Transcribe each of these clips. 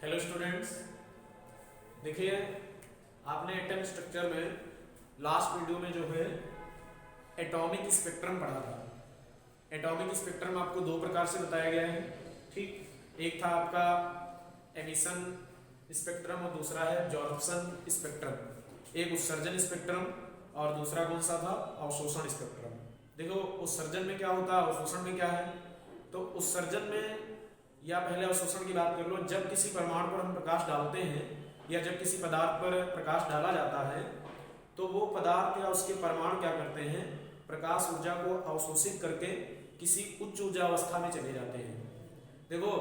Hello students, देखिए आपने atom structure में लास्ट वीडियो में जो है एटॉमिक स्पेक्ट्रम पढ़ा था। एटॉमिक स्पेक्ट्रम आपको दो प्रकार से बताया गया है, ठीक। एक था आपका एमिशन स्पेक्ट्रम और दूसरा है एब्जॉर्प्शन स्पेक्ट्रम। एक उत्सर्जन स्पेक्ट्रम और दूसरा कौन सा था, अवशोषण स्पेक्ट्रम। देखो उत्सर्जन में क्या होता है, अवशोषण में क्या है। तो उत्सर्जन में या पहले अवशोषण की बात कर लो। जब किसी परमाणु पर हम प्रकाश डालते हैं या जब किसी पदार्थ पर प्रकाश डाला जाता है तो वो पदार्थ या उसके परमाणु क्या करते हैं, प्रकाश ऊर्जा को अवशोषित करके किसी उच्च ऊर्जा अवस्था में चले जाते हैं। देखो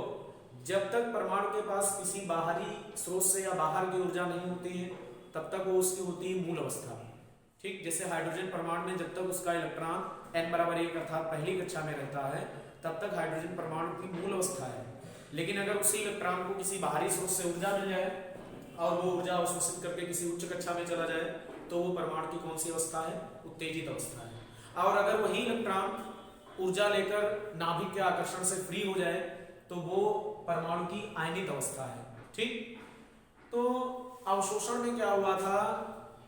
जब तक परमाणु के पास किसी बाहरी स्रोत से या बाहर की ऊर्जा नहीं होती है तब तक वो उसकी होती है मूल अवस्था, ठीक। जैसे हाइड्रोजन परमाणु में जब तक उसका इलेक्ट्रॉन n=1 अर्थात पहली कक्षा में रहता है तब तक हाइड्रोजन परमाणु की मूल अवस्था है। लेकिन अगर उसी इलेक्ट्रॉन को किसी बाहरी स्रोत से ऊर्जा मिल जाए और वो ऊर्जा अवशोषित करके किसी उच्च कक्षा में चला जाए तो वो परमाणु की कौन सी अवस्था है, उत्तेजित अवस्था है। और अगर वही इलेक्ट्रॉन ऊर्जा लेकर नाभिक के आकर्षण से फ्री हो जाए तो वो परमाणु की आयनित अवस्था है, ठीक। तो अवशोषण में क्या हुआ था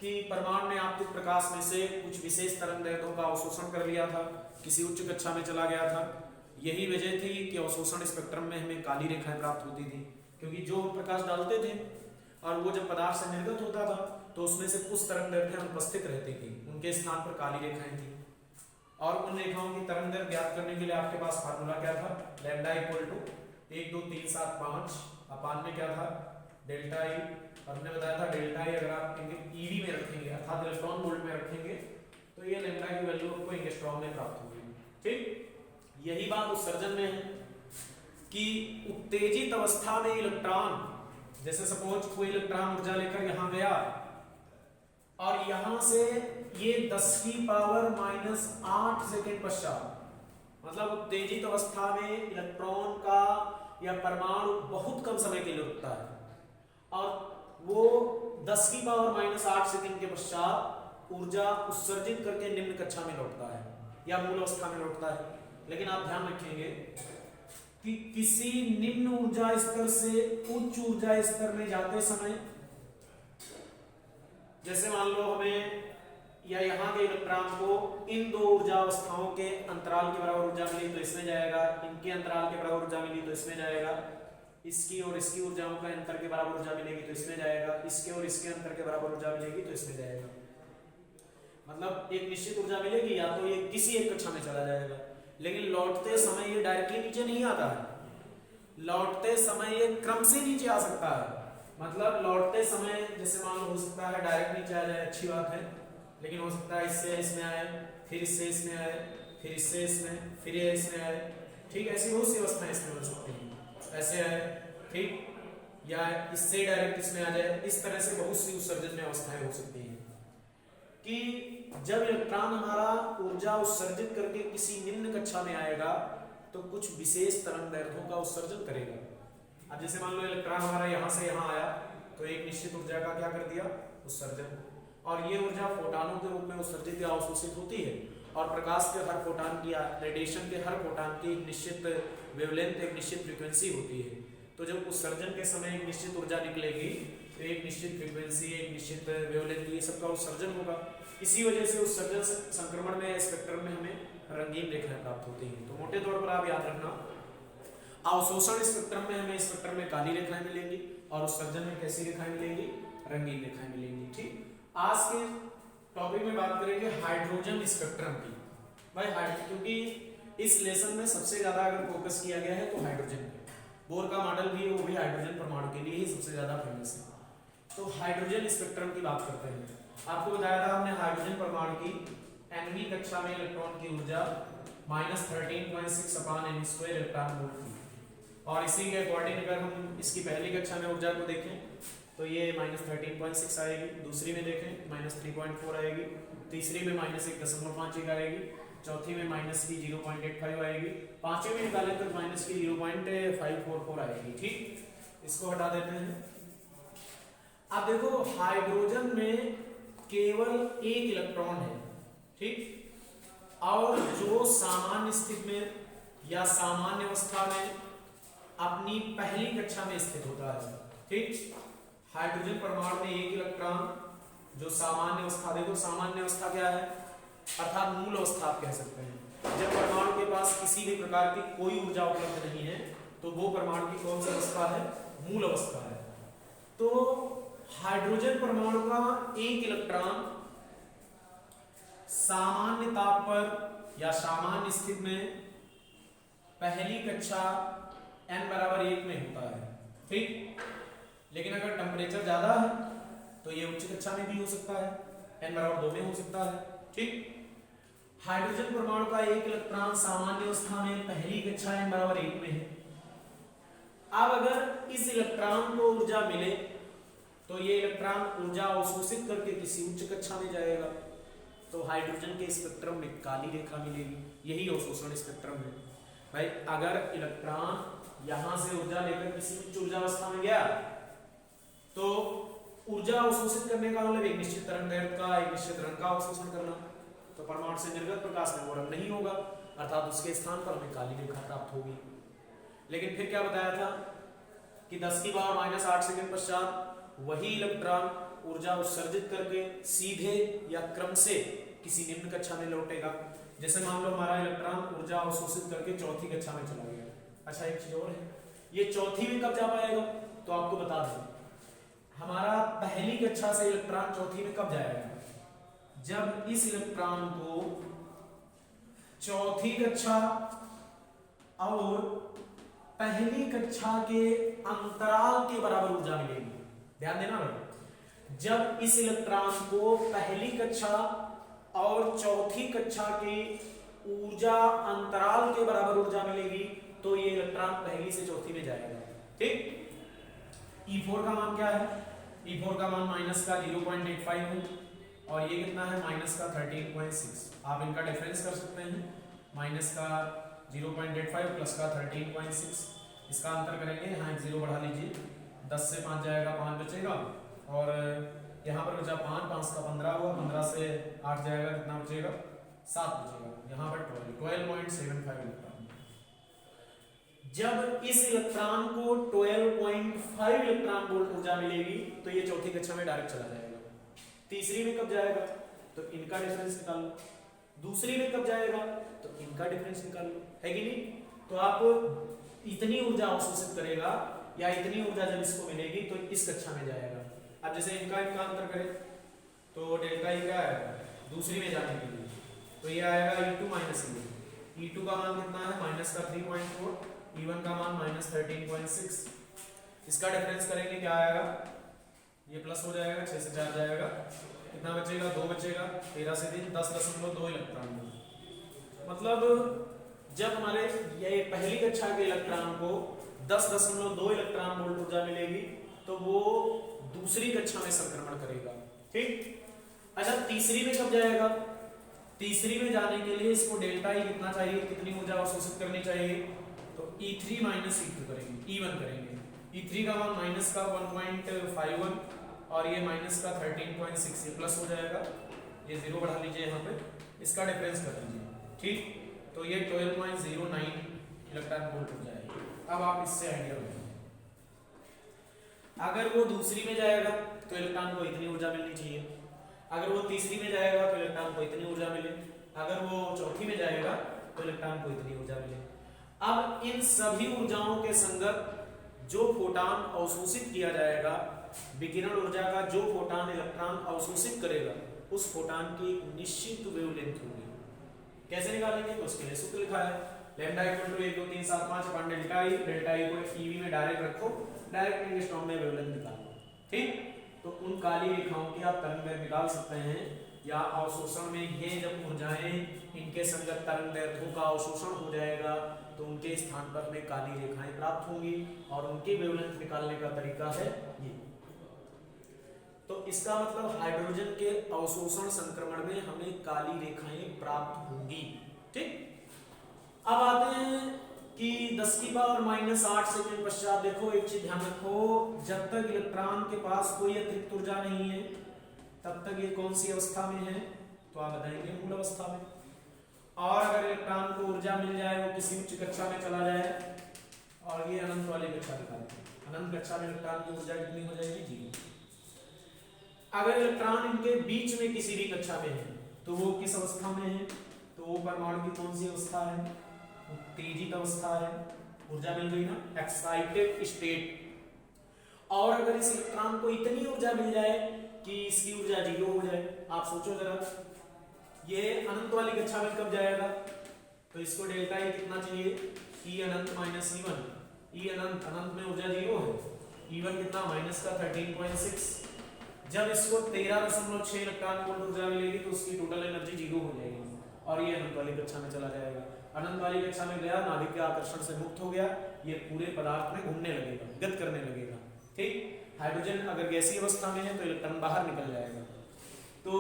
कि परमाणु ने आपतित प्रकाश में से कुछ विशेष तरंगदैर्घ्यों का अवशोषण कर लिया था, किसी उच्च कक्षा में चला गया था। यही वजह थी कि अवशोषण स्पेक्ट्रम में हमें काली रेखाएं प्राप्त होती थी, क्योंकि जो प्रकाश डालते थे और वो जब पदार्थ से निर्गत होता था तो उसमें से कुछ तरंगदैर्घ्य अनुपस्थित रहती थी, उनके स्थान पर काली रेखाएं थी। और उन रेखाओं की तरंगदैर्घ्य ज्ञात करने के लिए आपके पास फार्मूला क्या था, लैम्डा = 1 2 3 7 5 अपान में क्या था, डेल्टा ई। और हमने बताया था डेल्टा ई अगर आप ईवी में रखेंगे अर्थात इलेक्ट्रॉन वोल्ट में रखेंगे तो ये लैम्डा की वैल्यू आपको एंगस्ट्रॉम में प्राप्त होगी, ठीक। यही बात उत्सर्जन में है कि उत्तेजित अवस्था में इलेक्ट्रॉन, जैसे सपोज कोई इलेक्ट्रॉन ऊर्जा लेकर यहां गया और यहां से ये 10⁻⁻8 सेकेंड पश्चात, मतलब उत्तेजित अवस्था में इलेक्ट्रॉन का या परमाणु बहुत कम समय के लिए रुकता है और वो 10⁻⁸ सेकेंड के पश्चात ऊर्जा उत्सर्जित करके निम्न कक्षा में लौटता है या मूल अवस्था में लौटता है। लेकिन आप ध्यान रखेंगे कि किसी निम्न ऊर्जा स्तर से उच्च ऊर्जा स्तर में जाते समय, जैसे मान लो हमें या यहाँ के इलेक्ट्रॉन को इन दो ऊर्जा अवस्थाओं के अंतराल के बराबर ऊर्जा मिली तो इसमें जाएगा, इनके अंतराल के बराबर ऊर्जा मिली तो इसमें जाएगा, इसकी और इसकी ऊर्जाओं का अंतर के बराबर ऊर्जा मिलेगी तो इसमें जाएगा, इसके और इसके अंतर के बराबर ऊर्जा मिलेगी तो इसमें जाएगा। मतलब एक निश्चित ऊर्जा मिलेगी या तो ये किसी एक कक्षा में चला जाएगा, लेकिन लौटते समय ये डायरेक्टली नीचे नहीं आता है, लौटते समय ये क्रम से नीचे आ सकता है। मतलब लौटते समय जैसे मान लो हो सकता है डायरेक्ट नीचे आ जाए, अच्छी बात है, लेकिन हो सकता है इससे इसमें आए, फिर इससे इसमें आए, फिर इससे इसमें, फिर ये इसमें आए, ठीक। ऐसी बहुत सी अवस्थाएं इसमें हो सकती हैं, ऐसे आए, ठीक, या इससे डायरेक्ट इसमें आ जाए। इस तरह से बहुत सी उत्सर्जन में अवस्थाएं हो सकती हैं कि जब इलेक्ट्रॉन हमारा ऊर्जा उत्सर्जित करके किसी निम्न कक्षा में आएगा तो कुछ विशेष तरंगदैर्घ्यों का उत्सर्जन करेगा। अब जैसे मान लो इलेक्ट्रॉन हमारा यहाँ से यहाँ आया तो एक निश्चित ऊर्जा का क्या कर दिया, उत्सर्जन। और ये ऊर्जा फोटानों के रूप में उत्सर्जित या अवशोषित होती है और प्रकाश के हर फोटान की, रेडिएशन के हर फोटान की एक निश्चित वेवलेंथ, एक निश्चित फ्रीक्वेंसी होती है। तो जब उत्सर्जन के समय एक निश्चित ऊर्जा निकलेगी तो एक निश्चित फ्रीक्वेंसी, एक निश्चित वेवलेंथ, ये सबका उत्सर्जन होगा। इसी वजह से उत्सर्जन संक्रमण में स्पेक्ट्रम में हमें रंगीन रेखाएं प्राप्त होती हैं। तो मोटे तौर पर आप याद रखना, अवशोषण स्पेक्ट्रम में हमें स्पेक्ट्रम में काली रेखाएं मिलेंगी और उत्सर्जन में कैसी रेखाएं मिलेंगी, रंगीन रेखाएं मिलेंगी, ठीक। आज के टॉपिक में बात करेंगे हाइड्रोजन स्पेक्ट्रम की। भाई क्योंकि इस लेसन में सबसे ज्यादा अगर फोकस किया गया है तो हाइड्रोजन पे, बोर का मॉडल भी है वो भी हाइड्रोजन परमाणु के लिए ही सबसे ज्यादा फेमस है। तो हाइड्रोजन स्पेक्ट्रम की बात करते हैं। आपको बताया था हमने हाइड्रोजन परमाणु की nवीं कक्षा में इलेक्ट्रॉन की ऊर्जा -13.6/m² इलेक्ट्रॉन वोल्ट थी। और इसी के अकॉर्डिंग अगर हम इसकी पहली कक्षा में ऊर्जा को देखें तो ये -13.6 आएगी, दूसरी में देखें -3.4 आएगी, तीसरी में -1.51 आएगी, चौथी में -0.85 आएगी, पांचवी में निकालें तो -0.544 आएगी, ठीक। इसको हटा देते हैं। अब देखो हाइड्रोजन में केवल एक इलेक्ट्रॉन है, ठीक। और जो सामान्य स्थिति में या सामान्य अवस्था में अपनी पहली कक्षा में स्थित होता है, ठीक। हाइड्रोजन परमाणु में एक इलेक्ट्रॉन जो सामान्य अवस्था, देखो सामान्य अवस्था क्या है, अर्थात मूल अवस्था आप कह सकते हैं। जब परमाणु के पास किसी भी प्रकार की कोई ऊर्जा उपलब्ध नहीं है तो वो परमाणु की कौन सी अवस्था है, मूल अवस्था है। तो हाइड्रोजन परमाणु का एक इलेक्ट्रॉन सामान्य ताप पर या सामान्य स्थिति में पहली कक्षा n=1 में होता है, ठीक। लेकिन अगर टेम्परेचर ज्यादा है तो ये उच्च कक्षा में भी हो सकता है, n=2 में हो सकता है, ठीक। हाइड्रोजन परमाणु का एक इलेक्ट्रॉन सामान्य अवस्था में पहली कक्षा n=1 में है। अब अगर इस इलेक्ट्रॉन को ऊर्जा मिले तो ये इलेक्ट्रॉन ऊर्जा अवशोषित करके किसी उच्च कक्षा में जाएगा, तो हाइड्रोजन के स्पेक्ट्रम में काली रेखा मिलेगी। यही अवशोषण स्पेक्ट्रम है भाई। अगर इलेक्ट्रॉन यहां से ऊर्जा लेकर किसी उच्च ऊर्जा अवस्था में गया तो ऊर्जा अवशोषित करने का मतलब एक निश्चित तरंगदैर्घ्य का, एक निश्चित रंग का अवशोषण करना। तो परमाणु से निर्गत प्रकाश में वो रंग नहीं होगा, अर्थात उसके स्थान पर हमें काली रेखा प्राप्त होगी। लेकिन फिर क्या बताया था कि 10⁻⁻8 सेकंड पश्चात वही इलेक्ट्रॉन ऊर्जा उत्सर्जित करके सीधे या क्रम से किसी निम्न कक्षा में लौटेगा। जैसे मान लो हमारा इलेक्ट्रॉन ऊर्जा अवशोषित करके चौथी कक्षा में चला गया। अच्छा एक चीज और है, ये चौथी में कब जा पाएगा, तो आपको बता दें हमारा पहली कक्षा से इलेक्ट्रॉन चौथी में कब जाएगा, जब इस इलेक्ट्रॉन को चौथी कक्षा और पहली कक्षा के अंतराल के बराबर ऊर्जा मिलेगी। ध्यान देना भाई, जब इस इलेक्ट्रॉन को पहली कक्षा और चौथी कक्षा की ऊर्जा अंतराल के बराबर ऊर्जा मिलेगी तो ये इलेक्ट्रॉन पहली से चौथी में जाएगा, ठीक। E4 का मान क्या है, E4 का मान माइनस का 0.85 है और ये कितना है, माइनस का 13.6। आप इनका डिफरेंस कर सकते हैं, माइनस का 0.85 प्लस का 13.6। इसका अंतर करेंगे, यहाँ एक 0 बढ़ा लीजिए, 10 से 5 जाएगा, 5 बचेगा और यहाँ पर बचा 5, 5 का 15 हुआ, 15 से 8 जाएगा, कितना बचेगा, 7 बचेगा। यहाँ पर 12.75 इलेक्ट्रॉन। जब इस इलेक्ट्रॉन को 12.5 इलेक्ट्रॉन वोल्ट ऊर्जा मिलेगी तो ये चौथी कक्षा में डायरेक्ट चला जाएगा। तीसरी में कब जाएगा, तो इनका डिफरेंस निकाल लो। दूसरी में कब जाएगा, तो इनका डिफरेंस निकाल लो, है कि नहीं। तो आप इतनी ऊर्जा अवशोषित करेगा या इतनी ऊर्जा जब इसको मिलेगी तो इस कक्षा में जाएगा। अब जैसे इनका अंतर करें तो डेल्टा ई क्या आएगा, दूसरी में जाने के लिए तो ये आएगा E2 माइनस E1। E2 का मान कितना है, माइनस का 3.4, E1 का मान माइनस 13.6। इसका डिफरेंस करेंगे क्या आएगा, ये प्लस हो जाएगा, 6 से 4 जाएगा, कितना बचेगा, 2 बचेगा, 13 से 3 10.2 इलेक्ट्रॉन। मतलब जब हमारे ये पहली कक्षा के इलेक्ट्रॉन को 10.2 इलेक्ट्रॉन वोल्ट ऊर्जा मिलेगी तो वो दूसरी कक्षा में संक्रमण करेगा, ठीक। अच्छा तीसरी में कब जाएगा, तीसरी में जाने के लिए इसको डेल्टा ई कितना चाहिए, कितनी ऊर्जा अवशोषित करनी चाहिए, तो E3 माइनस E2 करेंगे, E1 करेंगे। E3 का मान माइनस का 1.51 और ये माइनस का 13.6, ये प्लस हो जाएगा, ये 0 बढ़ा लीजिए यहाँ पे, इसका डिफरेंस कर लीजिए, ठीक। तो ये 12.09 इलेक्ट्रॉन वोल्ट हो जाएगा। अब आप इससे आइडिया बनाइए, अगर वो दूसरी में जाएगा तो इलेक्ट्रॉन को इतनी ऊर्जा मिलनी चाहिए, अगर वो तीसरी में जाएगा तो इलेक्ट्रॉन को इतनी ऊर्जा मिले, अगर वो चौथी में जाएगा तो इलेक्ट्रॉन को इतनी ऊर्जा मिले। अब इन सभी ऊर्जाओं के संगत जो फोटॉन अवशोषित किया जाएगा, विकिरण ऊर्जा का जो फोटॉन इलेक्ट्रॉन अवशोषित करेगा उस फोटॉन की निश्चित वेवलेंथ होगी। कैसे निकालेंगे, तो उसके लिए सूत्र लिखा है, lambda equal to 1 2 3 7 5 upon delta E. Delta E को ईवी में डायरेक्ट रखो, डायरेक्ट एंगस्ट्रॉम में वेवलेंथ निकालो, ठीक। तो उन काली रेखाओं की आप तरंगदैर्घ्य निकाल सकते हैं, या अवशोषण में ये जब ऊर्जाएं इनके संगत तरंगदैर्घ्यों का अवशोषण हो जाएगा तो उनके स्थान पर हमें काली रेखाएं प्राप्त होंगी और उनकी वेवलेंथ निकालने का तरीका है ये। तो इसका मतलब हाइड्रोजन के अवशोषण संक्रमण में हमें काली रेखाएं प्राप्त होंगी, ठीक। अब आते हैं कि 10⁻⁻8 सेकंड पश्चात देखो एक चीज ध्यान रखो, जब तक इलेक्ट्रॉन के पास कोई अतिरिक्त ऊर्जा नहीं है तब तक ये कौन सी अवस्था में है, तो आप बताएंगे मूल अवस्था में। और अगर इलेक्ट्रॉन को ऊर्जा मिल जाए, वो किसी उच्च कक्षा में चला जाए और ये अनंत वाली कक्षा दिखाते हैं। अनंत कक्षा में इलेक्ट्रॉन की ऊर्जा कितनी हो जाएगी? 0। अगर इलेक्ट्रॉन इनके बीच में किसी भी कक्षा में है तो वो किस अवस्था में है? तो वो परमाणु की कौन सी अवस्था है? उत्तेजित अवस्था है। ऊर्जा मिल गई ना, एक्साइटेड स्टेट। और अगर इस इलेक्ट्रॉन को इतनी ऊर्जा मिल जाए कि इसकी ऊर्जा 0 हो जाए, आप सोचो जरा, ये अनंत वाली कक्षा में कब जाएगा? तो इसको डेल्टा ई कितना चाहिए? ई अनंत माइनस E1। ई अनंत, अनंत में ऊर्जा 0 है, E1 कितना? माइनस का 13.6। जब इसको 13.6 इलेक्ट्रॉन वोल्ट ऊर्जा मिलेगी तो उसकी टोटल एनर्जी 0 हो जाएगी और ये अनंत वाली कक्षा में चला जाएगा। अनंत वाली कक्षा में गया, नाभिक के आकर्षण से मुक्त हो गया, ये पूरे पदार्थ में घूमने लगेगा, गति करने लगेगा। ठीक। हाइड्रोजन अगर गैसीय अवस्था में है तो इलेक्ट्रॉन बाहर निकल जाएगा, तो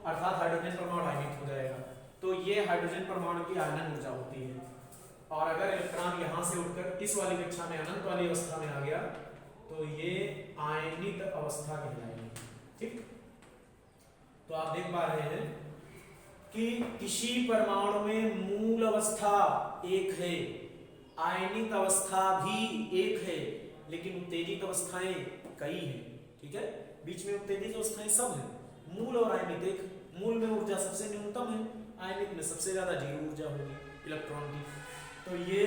अर्थात हाइड्रोजन परमाणु आयनित हो जाएगा। तो ये हाइड्रोजन परमाणु की आयनन ऊर्जा होती है। और अगर इलेक्ट्रॉन यहाँ से उठकर इस वाली कक्षा में अनंत वाली अवस्था में आ गया तो ये आयनित अवस्था कहलाएगी। ठीक। तो आप देख पा रहे हैं कि किसी परमाणु में मूल अवस्था एक है, आयनित अवस्था भी एक है, लेकिन उत्तेजित अवस्थाएं कई हैं। ठीक है, बीच में उत्तेजित अवस्थाएं सब हैं, मूल और आयनित एक। मूल में ऊर्जा सबसे न्यूनतम है, आयनित में सबसे ज्यादा 0 ऊर्जा होगी इलेक्ट्रॉन की। तो ये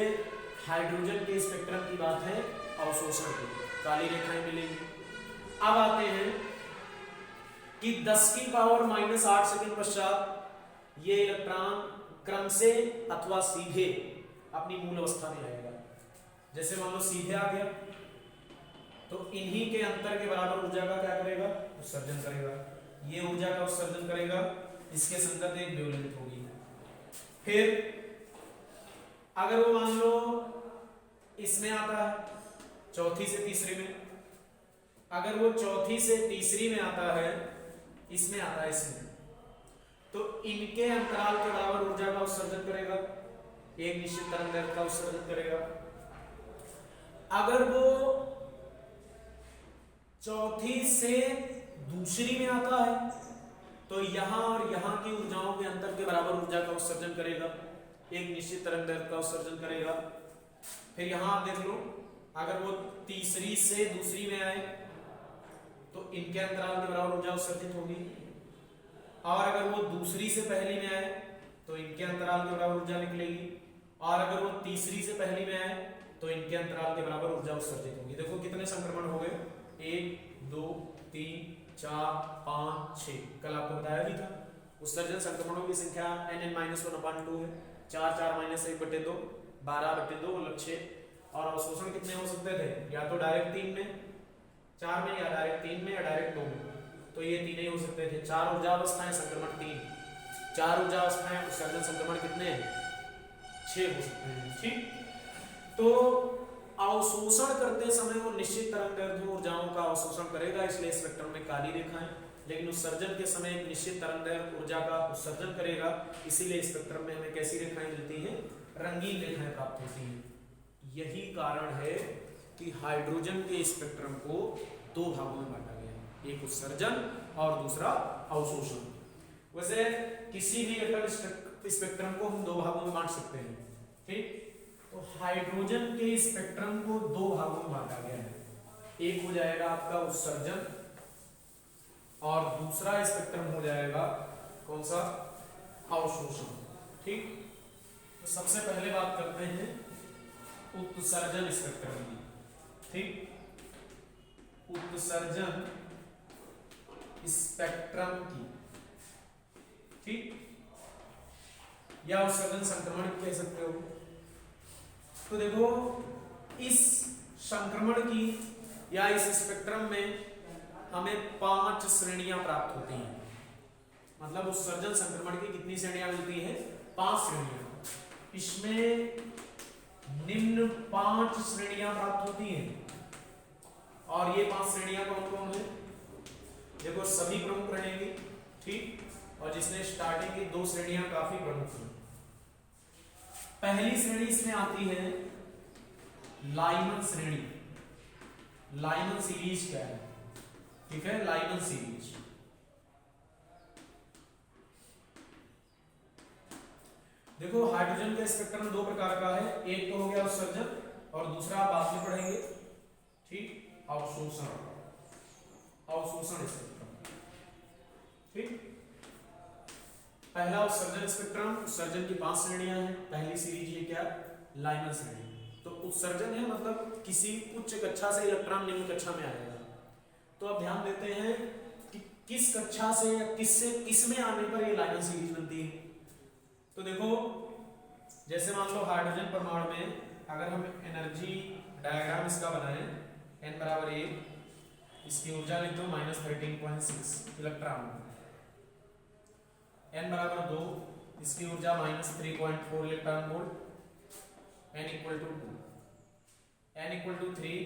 हाइड्रोजन के स्पेक्ट्रम की बात है, अवशोषण की काली रेखाएं मिलेंगी। अब आते हैं कि 10⁻⁻8 सेकंड पश्चात ये इलेक्ट्रॉन क्रम से अथवा सीधे अपनी मूल अवस्था में आएगा। जैसे मान लो सीधे आ गया तो इन्हीं के अंतर के बराबर ऊर्जा का क्या करेगा? उत्सर्जन करेगा। ये ऊर्जा का उत्सर्जन करेगा, इसके संगत एक वेवलेंथ होगी। फिर अगर वो मान लो इसमें आता है, चौथी से तीसरी में, अगर वो चौथी से तीसरी में आता है, इसमें आता है इसमें, तो इनके अंतराल के बराबर ऊर्जा का उत्सर्जन करेगा, एक निश्चित तरंगदैर्घ्य का उत्सर्जन करेगा। अगर वो चौथी से दूसरी में आता है तो यहां और यहां की ऊर्जाओं के अंतर के बराबर ऊर्जा का उत्सर्जन करेगा, एक निश्चित तरंगदैर्घ्य का उत्सर्जन करेगा। फिर यहां आप देख लो, अगर वो तीसरी से दूसरी में आए तो इनके अंतराल के बराबर ऊर्जा उत्सर्जित होगी, और अगर वो दूसरी से पहली में आए तो इनके अंतराल के बराबर ऊर्जा निकलेगी, और अगर वो तीसरी से पहली में आए तो इनके अंतराल के बराबर ऊर्जा उत्सर्जित होगी। देखो कितने संक्रमण हो गए, 1 2 3 4 5 6। कल आपको बताया भी था उत्सर्जन संक्रमणों की संख्या n(-1/2) है, 4 4 - 1/2 12/2 मतलब 6। और अवशोषण कितने हो सकते थे? या तो डायरेक्ट 3 में 4 में, या डायरेक्ट 3 में, या डायरेक्ट 2 में। तो ये तीन ही हो सकते थे। 4 ऊर्जा अवस्थाएं, संक्रमण 3। 4 ऊर्जा अवस्थाएं, उत्सर्जन संक्रमण कितने हैं? 6 हो सकते हैं। ठीक। तो अवशोषण करते समय वो निश्चित तरंगदैर्घ्य ऊर्जाओं का अवशोषण करेगा, इसलिए स्पेक्ट्रम में काली रेखाएं। लेकिन उत्सर्जन के समय एक निश्चित तरंगदैर्घ्य ऊर्जा का उत्सर्जन करेगा, इसीलिए स्पेक्ट्रम में हमें कैसी रेखाएं मिलती हैं? रंगीन रेखाएं प्राप्त होती हैं। यही कारण है कि हाइड्रोजन के स्पेक्ट्रम को 2 भागों में बांटा गया है, एक उत्सर्जन और दूसरा अवशोषण। वैसे किसी भी एटम स्पेक्ट्रम को हम 2 भागों में बांट सकते हैं। ठीक। तो हाइड्रोजन के स्पेक्ट्रम को 2 भागों में बांटा गया है, एक हो जाएगा आपका उत्सर्जन और दूसरा स्पेक्ट्रम हो जाएगा कौन सा? अवशोषण। ठीक। तो सबसे पहले बात करते हैं उत्सर्जन स्पेक्ट्रम की। ठीक। उत्सर्जन स्पेक्ट्रम की, ठीक, या उत्सर्जन संक्रमण कह सकते हो। तो देखो इस संक्रमण की या इस स्पेक्ट्रम में हमें 5 श्रेणियां प्राप्त होती हैं। मतलब उत्सर्जन संक्रमण की कितनी श्रेणियां मिलती हैं? 5 श्रेणियां। इसमें निम्न 5 श्रेणियां प्राप्त होती हैं। और ये 5 श्रेणियां कौन कौन है? देखो सभी प्रमुख रहेंगी। ठीक। और जिसने स्टार्टिंग की 2 श्रेणियां काफी प्रमुख हैं। पहली श्रेणी इसमें आती है लाइमन श्रेणी। लाइमन सीरीज क्या है? ठीक है, लाइमन सीरीज। देखो हाइड्रोजन का स्पेक्ट्रम 2 प्रकार का है, एक तो हो गया उत्सर्जन और दूसरा आप बाद में पढ़ेंगे, ठीक, अवशोषण स्पेक्ट्रम, ठीक। पहला उत्सर्जन स्पेक्ट्रम, उत्सर्जन की 5 श्रेणियां हैं। पहली सीरीज ये क्या, लाइनर श्रेणी। तो उत्सर्जन है मतलब किसी उच्च कक्षा से इलेक्ट्रॉन निम्न कक्षा में आएगा। तो अब ध्यान देते हैं कि किस कक्षा से या किस में आने पर ये लाइनर सीरीज बनती है। तो देखो, जैसे मान लो हाइड्रोजन परमाणु में अगर हम एनर्जी डायग्राम इसका बनाएं, n बराबर 1, इसकी ऊर्जा लिख दो -13.6 इलेक्ट्रॉन, n बराबर 2, इसकी ऊर्जा -3.4 electron volt, n equal to 2, n equal to 3,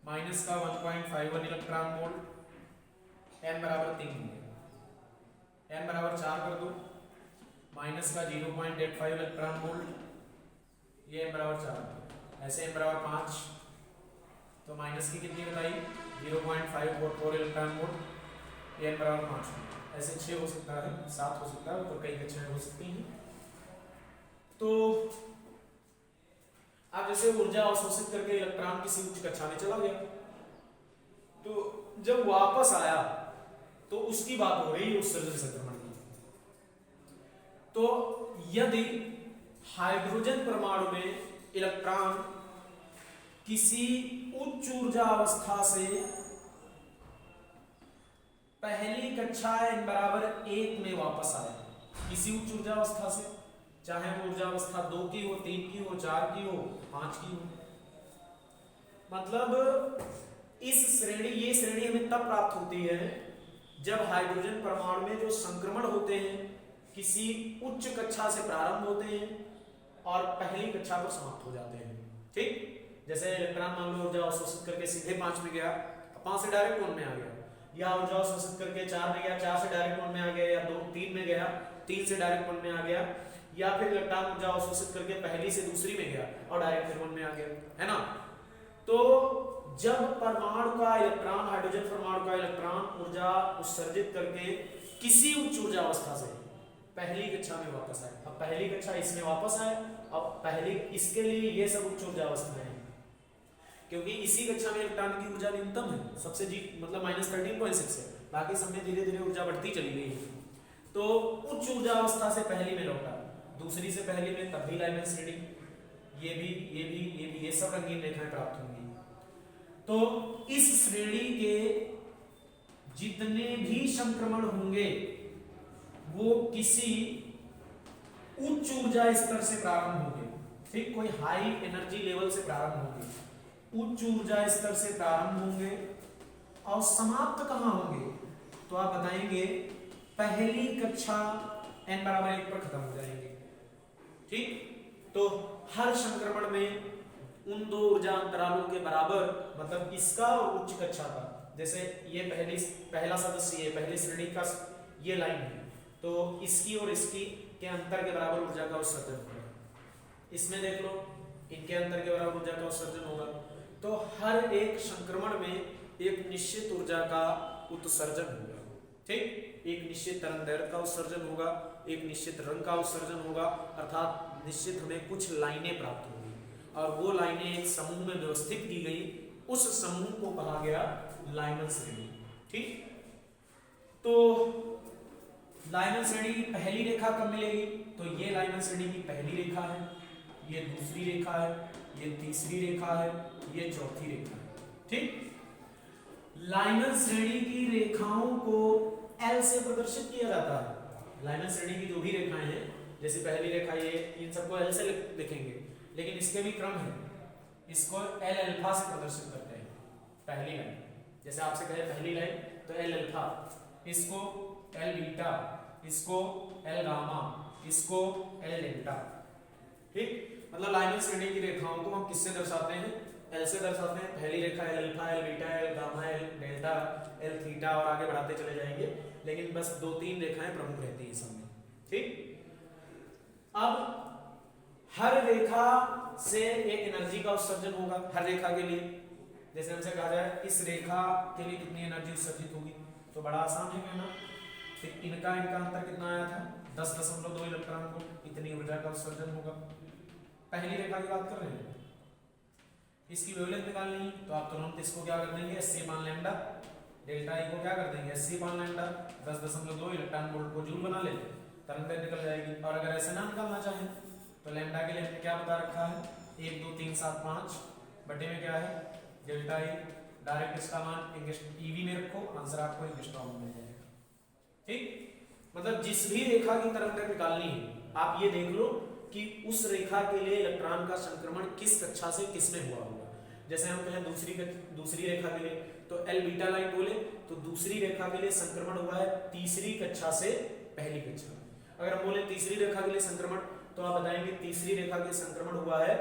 minus का 1.51 इलेक्ट्रॉन वोल्ट, n बराबर 3 हो गया, n बराबर 4 कर दो, माइनस का 0.85 इलेक्ट्रॉन वोल्ट, ये n बराबर 4, ऐसे n बराबर 5, तो माइनस की कितनी बताई 0.544 इलेक्ट्रॉन वोल्ट, ये n बराबर 5, ऐसे 6 हो सकता है, 7 हो सकता है, तो कई कक्षाएं हो सकती हैं। तो अब जैसे ऊर्जा अवशोषित करके इलेक्ट्रॉन किसी उच्च कक्षा में चला गया, तो जब वापस आया तो उसकी बात हो रही है उत्सर्जन संक्रमण की। तो यदि हाइड्रोजन परमाणु में इलेक्ट्रॉन किसी उच्च ऊर्जा अवस्था से पहली कक्षा n बराबर 1 में वापस आया, किसी उच्च ऊर्जा अवस्था से, चाहे वो ऊर्जा अवस्था 2 की हो, 3 की हो, 4 की हो, 5 की हो, मतलब ये श्रेणी हमें तब प्राप्त होती है जब हाइड्रोजन परमाणु में जो संक्रमण होते हैं किसी उच्च कक्षा से प्रारंभ होते हैं और पहली कक्षा पर समाप्त हो जाते हैं, ठीक। जैसे इलेक्ट्रॉन मान लो ऊर्जा अवशोषित करके सीधे 5 में गया, 5 से डायरेक्ट 1 में आ गया, या ऊर्जा अवशोषित करके 4 में गया, 4 से डायरेक्ट 1 में आ गया, या 3 में गया, 3 से डायरेक्ट 1 में आ गया, या फिर इलेक्ट्रॉन ऊर्जा अवशोषित करके पहली से दूसरी में गया और डायरेक्ट फिर 1 में आ गया, है ना। तो जब परमाणु का इलेक्ट्रॉन, हाइड्रोजन परमाणु का इलेक्ट्रॉन ऊर्जा उत्सर्जित करके किसी उच्च ऊर्जा अवस्था से पहली कक्षा में वापस आए, अब पहली कक्षा इसमें वापस आए, अब पहली इसके लिए ये सब उच्च ऊर्जा अवस्थाएं हैं, क्योंकि इसी कक्षा में इलेक्ट्रॉन की ऊर्जा न्यूनतम है, सबसे मतलब -13.6 है, बाकी सब में धीरे धीरे ऊर्जा बढ़ती चली गई है। तो उच्च ऊर्जा अवस्था से पहली में लौटा, दूसरी से पहली में, तब भी लाइनर श्रेणी, ये सब रंगीन रेखाएं प्राप्त होंगी। तो इस श्रेणी के जितने भी संक्रमण होंगे वो किसी उच्च ऊर्जा स्तर से प्रारंभ होंगे, ठीक, कोई हाई एनर्जी लेवल से प्रारंभ होंगे, उच्च ऊर्जा स्तर से प्रारंभ होंगे और समाप्त कहां होंगे, तो आप बताएंगे पहली कक्षा n बराबर 1 पर खत्म हो जाएंगे, ठीक। तो हर संक्रमण में उन दो ऊर्जा अंतरालों के बराबर, मतलब इसका और उच्च कक्षा का, जैसे ये पहला सदस्य, ये पहली श्रेणी का ये लाइन है, तो इसकी और इसकी के अंतर के बराबर ऊर्जा का उत्सर्जन होगा। इसमें देख लो, इनके अंतर के बराबर ऊर्जा का उत्सर्जन होगा। तो हर एक संक्रमण में एक निश्चित ऊर्जा का उत्सर्जन होगा, ठीक, एक निश्चित तरंगदैर्घ्य का उत्सर्जन होगा, एक निश्चित रंग का उत्सर्जन होगा, अर्थात निश्चित हमें कुछ लाइनें प्राप्त होंगी और वो लाइनें एक समूह में व्यवस्थित की गई, उस समूह को कहा गया लाइनर श्रेणी, ठीक। तो लाइनर श्रेणी की पहली रेखा कब मिलेगी, तो ये लाइनर श्रेणी की पहली रेखा है, ये दूसरी रेखा है, ये तीसरी रेखा है, ये चौथी रेखा है, ठीक। लाइनर श्रेणी की रेखाओं को L से प्रदर्शित किया जाता है। लाइनर श्रेणी की जो भी रेखाएं हैं, जैसे पहली रेखा ये, इन सबको L से लिखेंगे, लेकिन इसके भी क्रम है, इसको L अल्फा से प्रदर्शित करते हैं। पहली लाइन, जैसे आपसे कहे पहली लाइन, तो L अल्फा, इसको L बीटा, इसको L गामा, इसको L डेल्टा, ठीक। मतलब लाइनर श्रेणी की रेखाओं को हम किससे दर्शाते हैं, L से दर्शाते हैं। पहली रेखा L alpha, L beta, L gamma, L delta, L theta और आगे बढ़ाते चले जाएंगे, लेकिन बस 2-3 रेखाएं प्रमुख रहती हैं सब में, ठीक। अब हर रेखा से एक एनर्जी का उत्सर्जन होगा, हर रेखा के लिए। जैसे हमसे कहा जाए इस रेखा के लिए कितनी एनर्जी उत्सर्जित होगी, तो बड़ा आसान है कहना, इनका अंतर कितना आया था, 10.2 इलेक्ट्रॉन को, इतनी ऊर्जा का उत्सर्जन होगा। पहली रेखा की बात कर रहे हैं, इसकी वेवलेंथ निकालनी है तो आप तुरंत इसको क्या कर देंगे, एससी अपान लैम्डा, डेल्टा ई को क्या कर देंगे, एससी अपान लैम्डा 10.2 इलेक्ट्रॉन वोल्ट को जूल बना लेंगे, तरंग दैर्घ्य निकल जाएगी। और अगर ऐसे ना निकालना चाहें तो लैम्डा के लिए हमने क्या बता रखा है, 1 2 3 7 5 बटे में क्या है डेल्टा ई, डायरेक्ट इसका मान ईवी में रखो, आंसर आपको एंगस्ट्रॉम में मिल जाएगा। ठीक, मतलब जिस भी रेखा की तरंग दैर्घ्य निकालनी है आप ये देख लो कि उस रेखा के लिए इलेक्ट्रॉन का संक्रमण किस कक्षा से किसमें हुआ होगा। जैसे हम कहें दूसरी रेखा के लिए तो एल बीटा लाइन बोले तो दूसरी रेखा के लिए संक्रमण हुआ है तीसरी कक्षा से पहली कक्षा में। अगर हम बोले तीसरी रेखा के लिए संक्रमण तो आप बताएंगे तीसरी रेखा के लिए संक्रमण हुआ है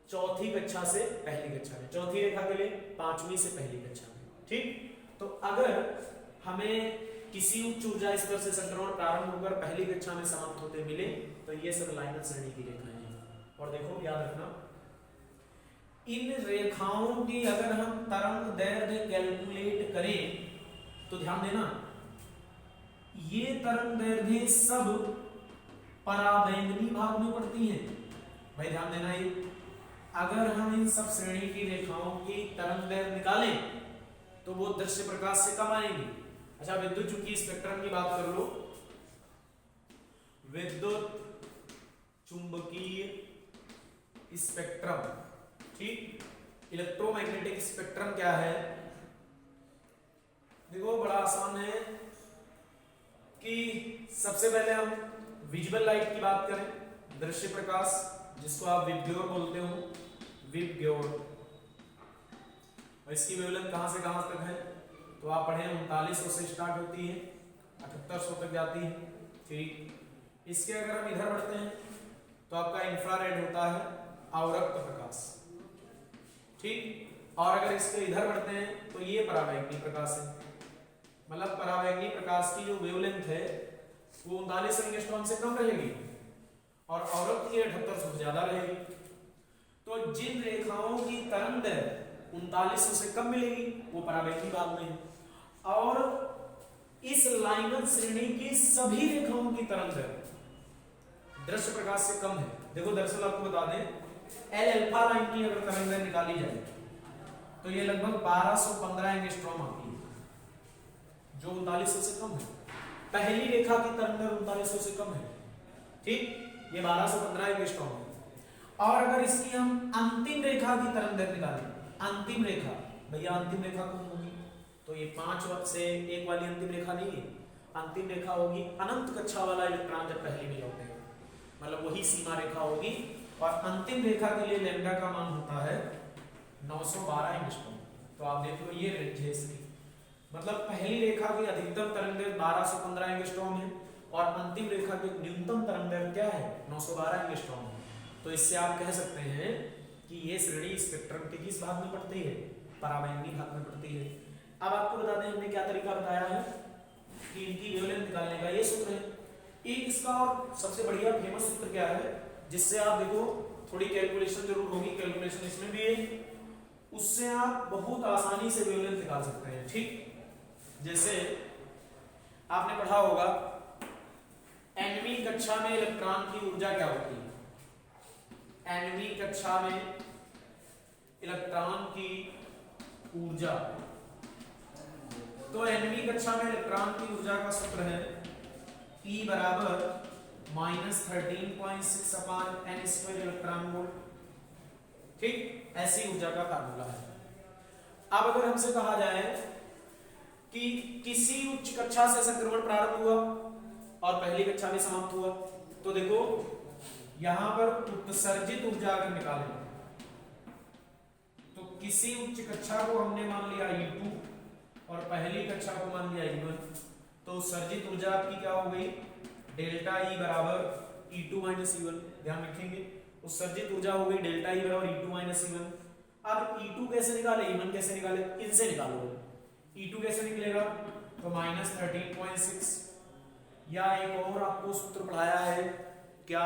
चौथी कक्षा से पहली कक्षा में, चौथी रेखा के लिए पांचवी से पहली कक्षा में। ठीक, तो अगर हमें किसी उच्च ऊर्जा स्तर से संक्रमण प्रारंभ होकर पहली कक्षा में समाप्त होते मिले तो ये सब लाइनर श्रेणी की रेखाएं हैं। और देखो याद रखना, इन रेखाओं की अगर हम तरंग दैर्घ्य कैलकुलेट करें तो ध्यान देना ये तरंग दैर्घ्य सब पराबैंगनी भाग में पड़ती हैं। भाई ध्यान देना, ये अगर हम इन सब श्रेणी की रेखाओं की तरंग दैर्घ्य निकालें तो वो दृश्य प्रकाश से कम आएंगी। अच्छा, विद्युत चुंबकीय स्पेक्ट्रम की बात कर लो, विद्युत चुंबकीय स्पेक्ट्रम, ठीक, इलेक्ट्रोमैग्नेटिक स्पेक्ट्रम क्या है, देखो बड़ा आसान है कि सबसे पहले हम विजुअल लाइट की बात करें, दृश्य प्रकाश जिसको आप विबग्योर बोलते हो, विबग्योर, और इसकी वेवलेंथ कहां से कहां तक है तो आप पढ़े 3900 से स्टार्ट होती है 7800 तक जाती है। ठीक, इसके अगर हम इधर बढ़ते हैं तो आपका इंफ्रारेड होता है अवरक्त प्रकाश। ठीक, और अगर इसके इधर बढ़ते हैं तो ये पराबैंगनी प्रकाश है, मतलब पराबैंगनी प्रकाश की जो वेवलेंथ है वो 39 एंगस्ट्रॉम से कम रहेगी और अवरक्त की 7800 से ज्यादा रहेगी। तो जिन रेखाओं की तरंग दैर्घ्य 3900 से कम मिलेगी वो पराबैंगनी भाग में है, और इस लाइनर श्रेणी की सभी रेखाओं की तरंग दैर्घ्य दृश्य प्रकाश से कम है। देखो दरअसल आपको बता दें एल अल्फा लाइन की अगर तरंग दैर्घ्य निकाली जाए तो ये लगभग 1215 एंगस्ट्रॉम आती है जो 3900 से कम है। पहली रेखा की तरंग दैर्घ्य 3900 से कम है। ठीक, ये 1215 एंगस्ट्रॉम है। और अगर इसकी हम अंतिम रेखा की तरंग दैर्घ्य निकालें, अंतिम रेखा, भैया अंतिम रेखा कौन होगी तो ये 5 से 1 वाली अंतिम रेखा नहीं है, अंतिम रेखा होगी अनंत कक्षा वाला इलेक्ट्रॉन जब पहली में लौटेगा, मतलब वही सीमा रेखा होगी। और अंतिम रेखा के लिए लैम्डा का मान होता है 912 एंगस्ट्रॉम। तो आप देख लो ये रेंज है इसकी, मतलब पहली रेखा की अधिकतम तरंग दैर्घ्य 1215 एंगस्ट्रॉम है और अंतिम रेखा की न्यूनतम तरंग दैर्घ्य क्या है 912 एंगस्ट्रॉम है। तो इससे आप कह सकते हैं कि ये श्रेणी स्पेक्ट्रम के किस भाग में पड़ती है, पराबैंगनी भाग में पड़ती है। अब आपको बता दें हमने क्या तरीका बताया है कि इनकी वेवलेंथ निकालने का, ये सूत्र है। एक इसका और सबसे बढ़िया फेमस सूत्र क्या है जिससे आप देखो थोड़ी कैलकुलेशन जरूर होगी, कैलकुलेशन इसमें भी है, उससे आप बहुत आसानी से वेवलेंथ निकाल सकते हैं। ठीक, जैसे आपने पढ़ा होगा nवीं कक्षा में इलेक्ट्रॉन की ऊर्जा क्या होती है, nवीं कक्षा में इलेक्ट्रॉन की ऊर्जा, तो nवीं कक्षा में इलेक्ट्रॉन की ऊर्जा का सूत्र है E बराबर -13.6 अपान n स्क्वायर इलेक्ट्रॉन वोल्ट। ठीक, ऐसी ऊर्जा का फार्मूला है। अब अगर हमसे कहा जाए कि किसी उच्च कक्षा से संक्रमण प्रारंभ हुआ और पहली कक्षा में समाप्त हुआ, तो देखो यहां पर उत्सर्जित ऊर्जा अगर निकालें तो किसी उच्च कक्षा को हमने मान लिया E2 और पहली कक्षा को मान लिया E1, तो उत्सर्जित ऊर्जा आपकी क्या हो गई डेल्टा E बराबर E2 माइनस E1। ध्यान रखेंगे उत्सर्जित ऊर्जा हो गई डेल्टा E बराबर E2 माइनस E1। अब E2 कैसे निकाले, E1 कैसे निकाले, इनसे निकालो। E2 कैसे निकलेगा तो -13.6, या एक और आपको सूत्र पढ़ाया है क्या,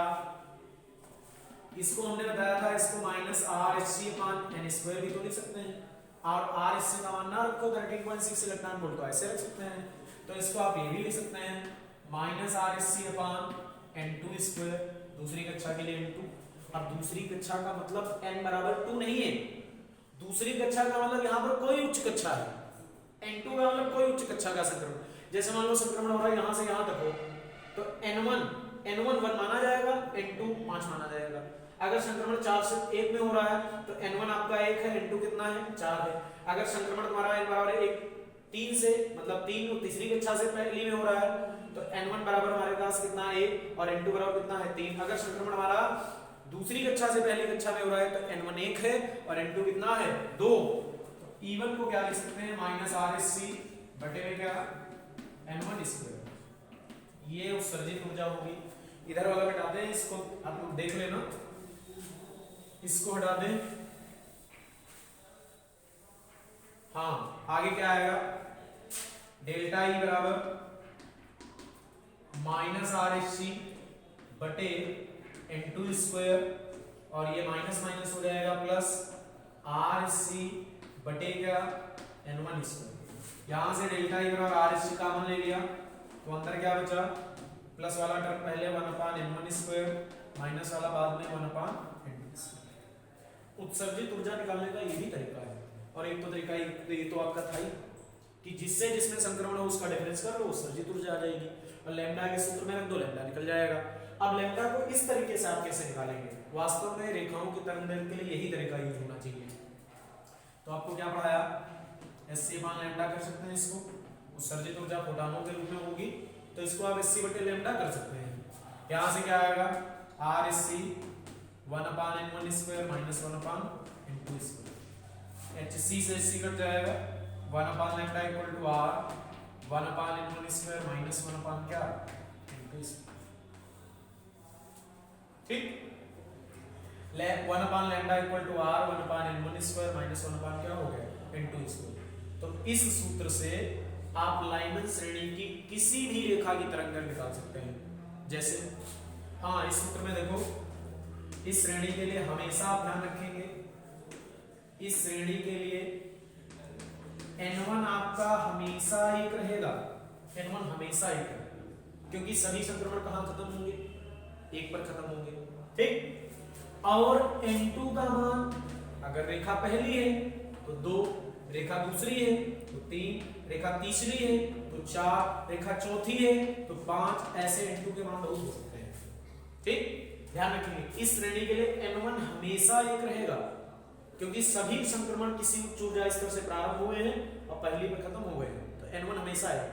इसको हमने बताया था, इसको -RHc/n² भी तो लिख सकते हैं, और RHc का मान ना रखो 13.6 इलेक्ट्रॉन वोल्ट, तो ऐसे रख सकते हैं। तो इसको आप ये भी लिख सकते हैं -RHc/n², दूसरी कक्षा के लिए n2, अब दूसरी कक्षा का मतलब n बराबर 2 नहीं है, दूसरी कक्षा का मतलब यहाँ पर कोई उच्च कक्षा है, n2 का मतलब कोई उच्च कक्षा का संक्रमण। जैसे मान लो संक्रमण हो रहा है यहाँ से यहाँ तक हो, तो n1 1 माना जाएगा, n2 5 माना जाएगा। अगर संक्रमण 4 से 1 में हो रहा है तो n1 आपका 1 है, n2 कितना है 4 है। अगर संक्रमण तुम्हारा n बराबर 1 3 से मतलब 3 तीसरी कक्षा से पहली में हो रहा है तो n1 बराबर हमारे पास कितना है 1 और n2 बराबर कितना है 3। अगर संक्रमण हमारा दूसरी कक्षा से पहली कक्षा में हो रहा है तो n1 1 है और n2 कितना है 2। तो E1 को क्या लिख सकते हैं -RSC बटे में क्या n1 स्क्वायर। ये उत्सर्जित ऊर्जा होगी। इधर वाला हटा दें, इसको आप लोग देख लेना, इसको हटा दें। हाँ आगे क्या आएगा, डेल्टा ई बराबर -RSC बटे n2 स्क्वायर और ये माइनस माइनस हो जाएगा प्लस RSC बटे क्या n1 स्क्वायर। यहां से डेल्टा ई बराबर RSC कॉमन ले लिया तो अंदर क्या बचा, प्लस वाला टर्म पहले 1/n1 स्क्वायर माइनस वाला बाद में 1/n2 स्क्वायर। उत्सर्जित ऊर्जा निकालने का यही तरीका है। और एक तो तरीका ये तो आपका था ही कि जिससे जिसमें संक्रमण हो उसका डिफरेंस कर लो, उत्सर्जित ऊर्जा आ जाएगी और लैम्डा के सूत्र में रख दो, लैम्डा निकल जाएगा। अब लैम्डा को इस तरीके से आप कैसे निकालेंगे, वास्तव में रेखाओं की तरंगदैर्घ्य के लिए यही तरीका यूज होना चाहिए। तो आपको क्या पढ़ाया, SC/लैम्डा कर सकते हैं इसको, उत्सर्जित ऊर्जा फोटॉनों के रूप में होगी तो इसको आप SC बटे लैम्डा कर सकते हैं। यहां से क्या आएगा RSC 1/n1 square minus 1/n2 square. HC से SC कट जाएगा, 1/लैम्डा equal to R 1/n1 square minus 1/ क्या n2 स्क्वायर। ठीक, 1/लैम्डा equal to R 1/n1 square minus 1/ क्या हो गया n2 स्क्वायर। तो इस सूत्र से आप लाइनन श्रेणी की किसी भी रेखा की तरंगदैर्घ्य निकाल सकते हैं। जैसे हाँ इस सूत्र में देखो, इस श्रेणी के लिए हमेशा आप ध्यान रखेंगे, इस श्रेणी के लिए n1 आपका हमेशा एक रहेगा, n1 हमेशा एक रहेगा क्योंकि सभी संक्रमण कहां खत्म होंगे, एक पर खत्म होंगे। ठीक, और n2 का मान अगर रेखा पहली है तो 2, रेखा दूसरी है तो 3, रेखा तीसरी है तो 4, रेखा चौथी है तो 5, ऐसे n2 के मान बहुत हो सकते हैं। ठीक, ध्यान रखिए इस श्रेणी के लिए n1 हमेशा एक रहेगा क्योंकि सभी संक्रमण किसी उच्च ऊर्जा स्तर से प्रारंभ हुए हैं और पहली पर खत्म हो गए हैं, तो n1 हमेशा है।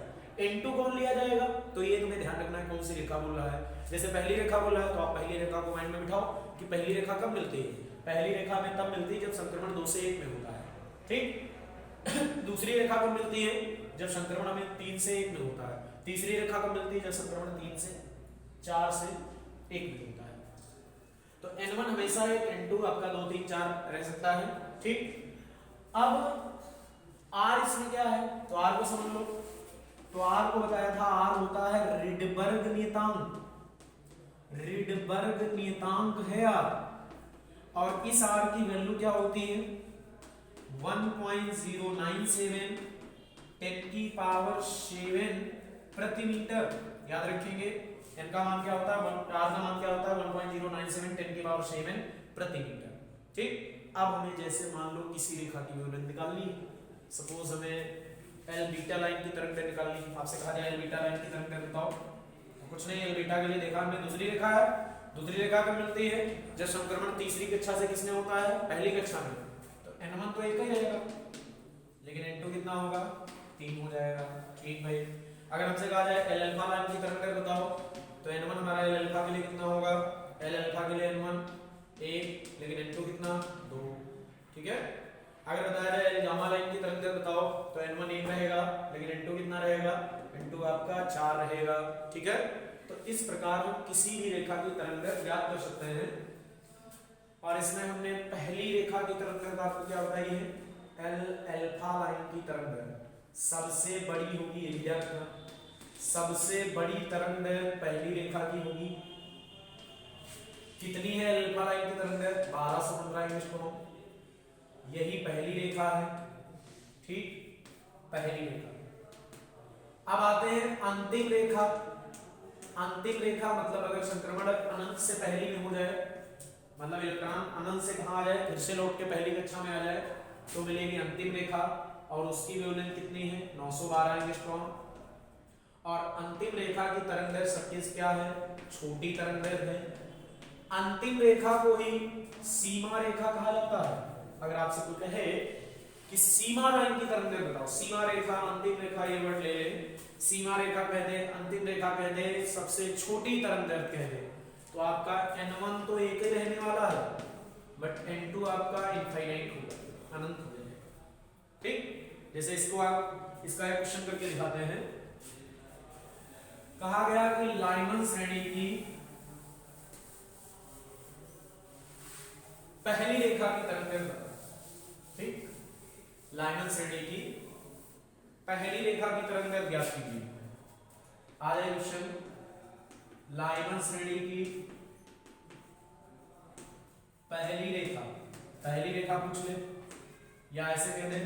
n2 कौन लिया जाएगा, तो ये तुम्हें ध्यान रखना है कौन सी रेखा बोल रहा है। जैसे पहली रेखा बोल रहा है तो आप पहली रेखा को माइंड में बिठाओ कि पहली रेखा कब मिलती है, पहली रेखा में तब मिलती है जब संक्रमण 2 से 1 में होता है। ठीक, दूसरी रेखा कब मिलती है जब संक्रमण हमें 3 से 1 में होता है, तीसरी रेखा कब मिलती है जब संक्रमण 3 से 4 से 1 में होता है। तो n1 हमेशा एक, n2 आपका 2 3 4 रह सकता है। ठीक, अब r इसमें क्या है तो r को समझ लो, तो r को बताया था r होता है रिडबर्ग नियतांक, रिडबर्ग नियतांक है r, और इस r की वैल्यू क्या होती है 1.097 10⁻⁷ प्रति मीटर। याद रखेंगे n का मान क्या होता है, r का मान क्या होता है 1.097 10⁻⁷ प्रति मीटर। ठीक, अब हमें जैसे मान लो किसी रेखा की वेवलेंथ निकालनी है, सपोज हमें L बीटा लाइन की तरंगदैर्घ्य निकालनी है, आपसे कहा जाए L बीटा लाइन की तरंगदैर्घ्य बताओ, तो कुछ नहीं, L बीटा के लिए देखा हमने दूसरी रेखा है, दूसरी रेखा कब मिलती है जब संक्रमण तीसरी कक्षा से किसमें होता है पहली कक्षा में, तो n1 तो एक ही रहेगा लेकिन n2 कितना होगा 3 हो जाएगा। ठीक भाई, अगर हमसे कहा जाए L अल्फा लाइन की तरंगदैर्घ्य बताओ तो n1 हमारा L अल्फा के लिए कितना होगा, L अल्फा के लिए n1 1 लेकिन n2 कितना 2। ठीक है, अगर बताया जाए L गामा लाइन की तरंगदैर्घ्य बताओ तो n1 1 रहेगा लेकिन n2 कितना रहेगा, n2 आपका 4 रहेगा। ठीक है, तो इस प्रकार हम किसी भी रेखा की तरंगदैर्घ्य ज्ञात कर सकते हैं। और इसमें हमने पहली रेखा की तरंगदैर्घ्य आपको क्या बताई है, L अल्फा लाइन की तरंगदैर्घ्य सबसे बड़ी होगी, ये याद रखना, सबसे बड़ी तरंगदैर्घ्य पहली रेखा की होगी। कितनी है अल्फा लाइन की तरंगदैर्घ्य 1215 यूनिट, यही पहली रेखा है। ठीक, पहली रेखा। अब आते हैं अंतिम रेखा। अंतिम रेखा मतलब अगर संक्रमण अनंत से पहली में हो जाए मतलब इलेक्ट्रॉन अनंत से कहाँ आ जाए, फिर से लौट के पहली कक्षा में आ जाए तो मिलेगी अंतिम रेखा और उसकी वेवलेंथ कितनी है 912 एंगस्ट्रॉम। और अंतिम रेखा की तरंगदैर्घ्य सटीक क्या है, छोटी तरंगदैर्घ्य है। अंतिम रेखा को ही सीमा रेखा कहा जाता है। अगर आपसे कोई कहे कि सीमा लाइन की तरंगदैर्घ्य बताओ, सीमा रेखा अंतिम रेखा ये वर्ड ले ले, सीमा रेखा कह दे, अंतिम रेखा कह दे, सबसे छोटी तरंगदैर्घ्य कह दे, तो आपका n1 तो एक ही रहने वाला है बट n2 आपका इनफाइनाइट होगा, अनंत हो जाएगा। ठीक, जैसे इसको आप इसका एक क्वेश्चन करके दिखाते हैं। कहा गया कि लाइमन श्रेणी की पहली रेखा की तरंगदैर्घ्य बताओ। ठीक, लाइमन श्रेणी की पहली रेखा की तरंगदैर्घ्य ज्ञात कीजिए। आ जाए क्वेश्चन, लाइमन श्रेणी की पहली रेखा पूछ ले, या ऐसे कह दे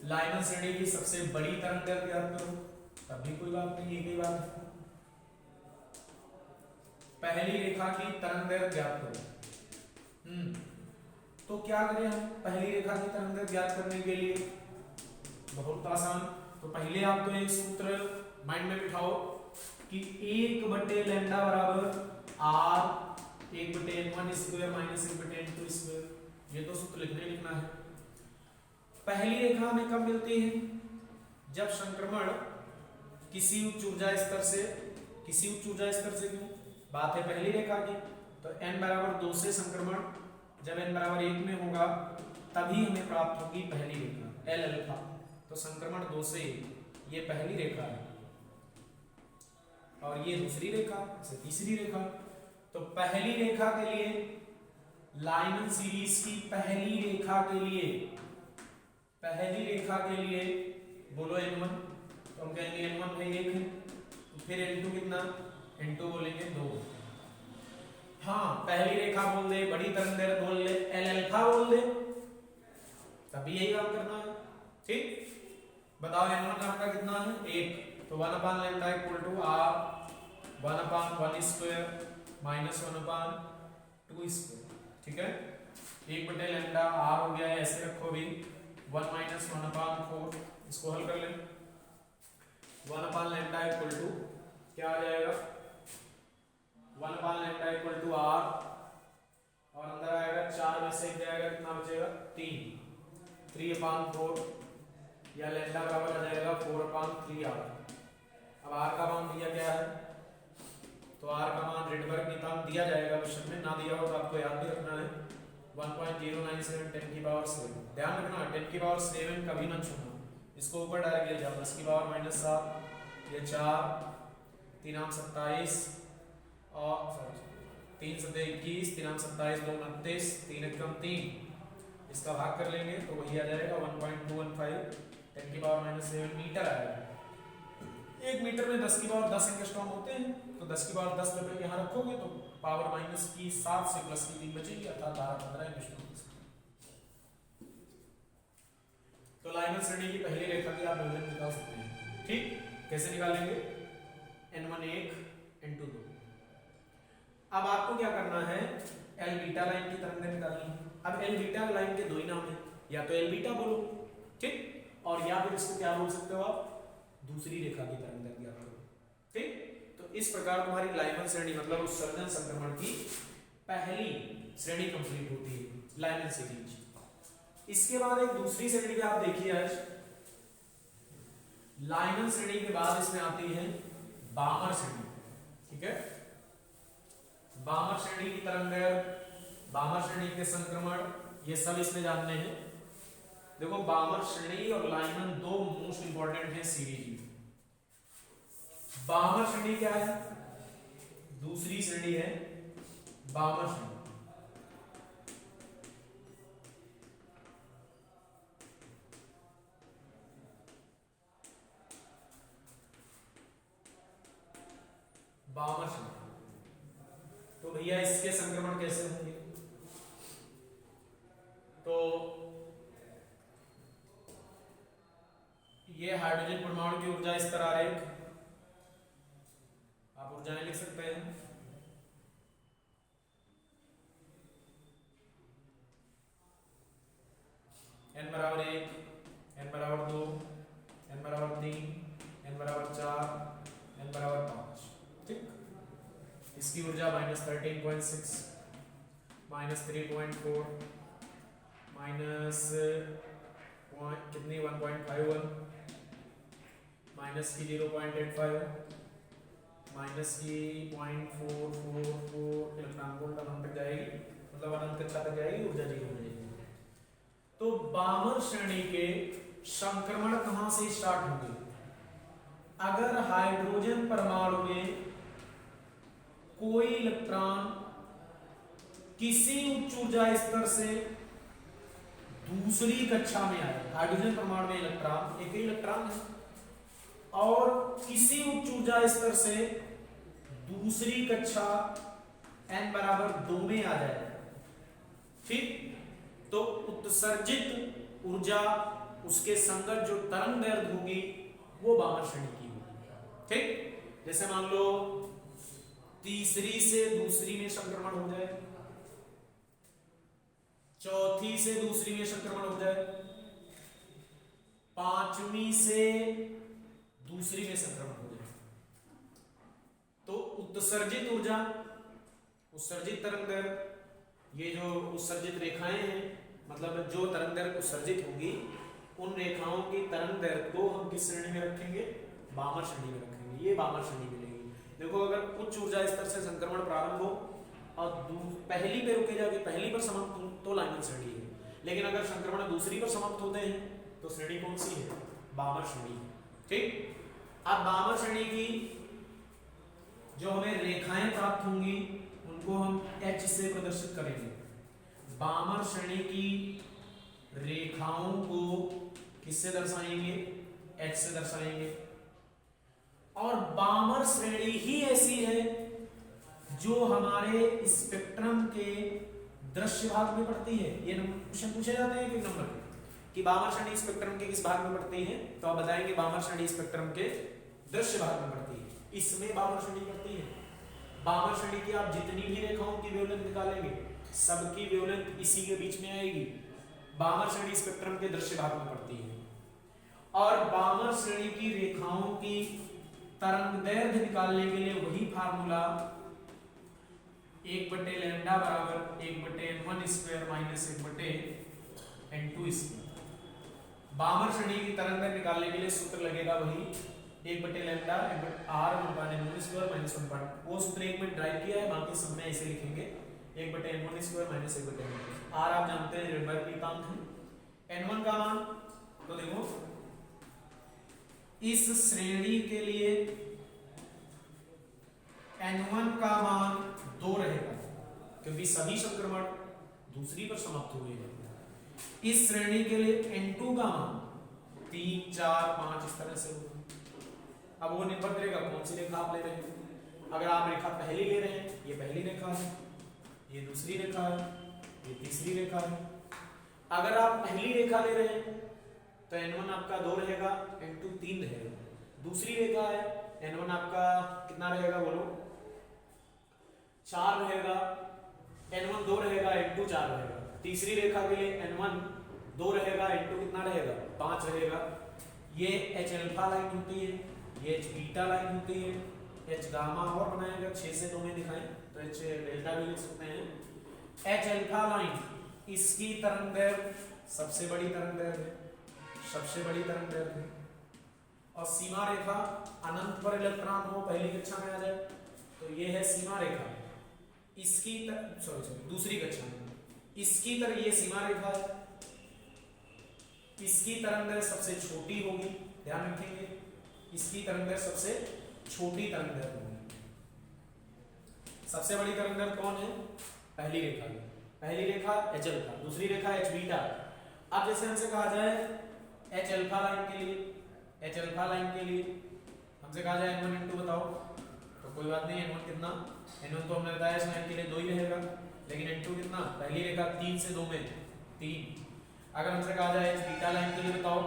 लाइमन श्रेणी की सबसे बड़ी तरंगदैर्घ्य ज्ञात करो, तब भी कोई बात नहीं, एक ही बात है। पहली रेखा की तरंगदैर्घ्य ज्ञात करो। तो क्या करें हम पहली रेखा की तरंगदैर्घ्य ज्ञात करने के लिए, बहुत आसान। तो पहले आप तो एक सूत्र माइंड में बिठाओ कि 1/लैम्डा बराबर r 1/n1 square minus 1/n2 square, ये तो सूत्र लिखना है। पहली रेखा हमें कब मिलती है, जब संक्रमण किसी उच्च ऊर्जा स्तर से, क्यों बात है पहली रेखा की, तो n बराबर 2 से संक्रमण जब n बराबर 1 में होगा तभी हमें प्राप्त होगी पहली रेखा L अल्फा। तो संक्रमण 2 से 1 ये पहली रेखा है और ये दूसरी रेखा से तीसरी रेखा। तो पहली रेखा के लिए, लाइमन सीरीज की पहली रेखा के लिए बोलो n1, तो हम कहेंगे n1 है 1 है, तो फिर n2 कितना, n2 बोलेंगे 2। हाँ, पहली रेखा बोल दे, बड़ी तरंगदैर्घ्य बोल ले, L अल्फा बोल दे, तभी यही काम करना है। ठीक, बताओ n1 आपका कितना है 1, तो 1/लैम्डा equal to r 1/1 square minus 1/2 square. ठीक है, 1/लैम्डा r हो गया है, ऐसे रखो भी 1 माइनस 1/4, इसको हल कर ले। 1/लैम्डा इक्वल टू क्या आ जाएगा, 1/लैम्डा इक्वल टू r और अंदर आएगा 4 में से जाएगा कितना बचेगा 3/4 या लैम्डा बराबर आ जाएगा 4/3r। अब r का मान दिया गया है, तो r का मान रिडबर्ग नियतांक दिया जाएगा क्वेश्चन में, ना दिया हो तो आपको याद भी रखना है 1.097 10 की पावर 7। ध्यान रखना 10 की पावर 7 कभी ना छूना, इसको ऊपर डायरेक्ट ले जाओ, 10 की पावर -7 ये 4 3 आम 27 और 3 7 21 3 आम 27 2 29 3 एकम 3, इसका भाग कर लेंगे तो वही आ जाएगा 1.215 10 की पावर -7 मीटर आएगा। 1 मीटर में 10 की पावर 10 एंगस्ट्रॉम होते हैं, तो 10 की पावर 10 जब यहाँ रखोगे तो पावर माइनस की 7 से प्लस की 3 बचेगी, अर्थात 12-15 एंगस्ट्रॉम। तो लाइमन श्रेणी की पहली रेखा की आप वेवलेंथ निकाल सकते हैं। ठीक, कैसे निकालेंगे, n1 1 n2 2। अब आपको क्या करना है, L बीटा लाइन की तरंगदैर्घ्य निकालनी है। अब L बीटा लाइन के दो ही नाम है, या तो L बीटा बोलो, ठीक, और या फिर इसको क्या बोल सकते हो आप, दूसरी रेखा की तरंगदैर्घ्य ज्ञात करो। ठीक, तो इस प्रकार तुम्हारी लाइमन श्रेणी मतलब उत्सर्जन संक्रमण की पहली श्रेणी कंप्लीट होती है, लाइमन सीरीज। इसके बाद एक दूसरी श्रेणी भी आप देखिए आज, लाइमन श्रेणी के बाद इसमें आती है बामर श्रेणी। ठीक है, बामर श्रेणी की तरंगदैर्घ्य, बामर श्रेणी के संक्रमण, ये सब इसमें जानने हैं। देखो बामर श्रेणी और लाइमन दो मोस्ट इंपॉर्टेंट है सीरीज में। बामर श्रेणी क्या है, दूसरी श्रेणी है बामर श्रेणी। बामर श्रेणी, तो भैया इसके संक्रमण कैसे होंगे, तो ये हाइड्रोजन परमाणु की ऊर्जा स्तर आरेख, आप ऊर्जाएं लिख सकते हैं। n बराबर 1, n बराबर 2, n बराबर 3, n बराबर 4, n बराबर 5। ठीक, इसकी ऊर्जा -13.6, -3.4, माइनस कितनी 1.51, माइनस की 0.85, माइनस की 0.444 इलेक्ट्रॉन वोल्ट अनंत तक जाएगी, मतलब अनंत कक्षा तक जाएगी, ऊर्जा 0 हो जाएगी। तो बामर श्रेणी के संक्रमण कहां से स्टार्ट होंगे? अगर हाइड्रोजन परमाणु में कोई इलेक्ट्रॉन किसी उच्च ऊर्जा स्तर से दूसरी कक्षा में आए, हाइड्रोजन परमाणु में इलेक्ट्रॉन एक ही इलेक्ट्रॉन है और किसी उच्च ऊर्जा स्तर से दूसरी कक्षा n बराबर 2 में आ जाए, ठीक, तो उत्सर्जित ऊर्जा उसके संगत जो तरंग दैर्घ्य होगी वो बामर श्रेणी की होगी। ठीक, जैसे मान लो तीसरी से दूसरी में संक्रमण हो जाए, चौथी से दूसरी में संक्रमण हो जाए, पांचवी से दूसरी में संक्रमण हो जाए, तो उत्सर्जित ऊर्जा, उत्सर्जित तरंग दैर्घ्य, ये जो उत्सर्जित रेखाएं हैं, मतलब जो तरंग दैर्घ्य उत्सर्जित होगी उन रेखाओं की तरंग दैर्घ्य को हम किस श्रेणी में रखेंगे? बामर श्रेणी में रखेंगे। ये बामर श्रेणी मिलेगी। देखो, अगर उच्च ऊर्जा स्तर से संक्रमण प्रारंभ हो और पहली पे रुके जाके पहली पर समाप्त हो तो लाइनर श्रेणी है, लेकिन अगर संक्रमण दूसरी पर समाप्त होते हैं तो श्रेणी कौन सी है? बामर श्रेणी। ठीक, अब बामर श्रेणी की जो हमें रेखाएं प्राप्त होंगी उनको हम H से प्रदर्शित करेंगे। बामर श्रेणी की रेखाओं को किससे दर्शाएंगे? H से दर्शाएंगे। और बामर श्रेणी ही ऐसी है जो हमारे स्पेक्ट्रम के दृश्य भाग में पड़ती है। ये क्वेश्चन पूछे जाते हैं कि नंबर के कि बामर श्रेणी स्पेक्ट्रम के किस भाग में पड़ती है, तो आप बताएंगे बामर श्रेणी स्पेक्ट्रम के दृश्य भाग में पड़ती है। इसमें बामर श्रेणी पड़ती है। बामर श्रेणी की आप जितनी भी रेखाओं की वेवलेंथ निकालेंगे सबकी वेवलेंथ इसी के बीच में आएगी। बामर श्रेणी स्पेक्ट्रम के दृश्य भाग में पड़ती है। और बामर श्रेणी की रेखाओं की तरंग दैर्घ्य निकालने के लिए वही फार्मूला 1/λ बराबर 1/n1 square minus 1/n2 square. बामर श्रेणी की तरंग दैर्घ्य निकालने के लिए सूत्र लगेगा वही 1/λ r/n1 स्क्वायर माइनस 1/, वो सूत्र एक में ड्राइव किया है, बाकी सब में ऐसे लिखेंगे 1/n1 square minus 1/n2। r आप जानते हैं रेडबर्ग प्लैंक है। n1 का मान तो देखो इस श्रेणी के लिए n1 का मान 2 रहेगा क्योंकि सभी संक्रमण दूसरी पर समाप्त हुए हैं। इस श्रेणी के लिए n2 का मान 3, 4, 5 इस तरह से होगा। अब वो निर्भर करेगा कौन सी रेखा आप ले रहे हैं। अगर आप रेखा पहली ले रहे हैं, ये पहली रेखा है, ये दूसरी रेखा है, ये तीसरी रेखा है। अगर आप पहली रेखा ले रहे हैं तो n1 आपका 2 रहेगा, n2 3 रहेगा। दूसरी रेखा है, n1 आपका कितना रहेगा बोलो? 4 रहेगा, n1 2 रहेगा, n2 4 रहेगा। तीसरी रेखा के लिए n1 2 रहेगा, n2 कितना रहेगा? 5 रहेगा। ये H अल्फा लाइन होती है, ये H बीटा लाइन होती है, H गामा और बनाएगा 6 से 2 में दिखाएं तो H डेल्टा भी लिख सकते हैं। H अल्फा लाइन इसकी तरंग दैर्घ्य सबसे बड़ी तरंग दैर्घ्य है, सबसे बड़ी तरंग दैर्घ्य है। और सीमा रेखा अनंत पर इलेक्ट्रॉन हो पहली कक्षा में आ जाए तो ये है सीमा रेखा। इसकी दूसरी कक्षा में इसकी तरह ये सीमा रेखा है, इसकी तरंग दैर्घ्य सबसे छोटी होगी, ध्यान रखेंगे इसकी तरंग दैर्घ्य सबसे छोटी तरंग दैर्घ्य होगी। सबसे बड़ी तरंग दैर्घ्य कौन है? पहली रेखा। पहली रेखा H अल्फा, दूसरी रेखा H बीटा। अब जैसे हमसे कहा जाए H अल्फा लाइन के लिए, H अल्फा लाइन के लिए हमसे कहा जाए n1 n2 बताओ, तो कोई बात नहीं, n1 कितना? n1 तो हमने बताया इस लाइन के लिए 2 ही रहेगा, लेकिन n2 कितना? पहली रेखा 3 से 2 में 3। अगर हमसे कहा जाए H बीटा लाइन के लिए बताओ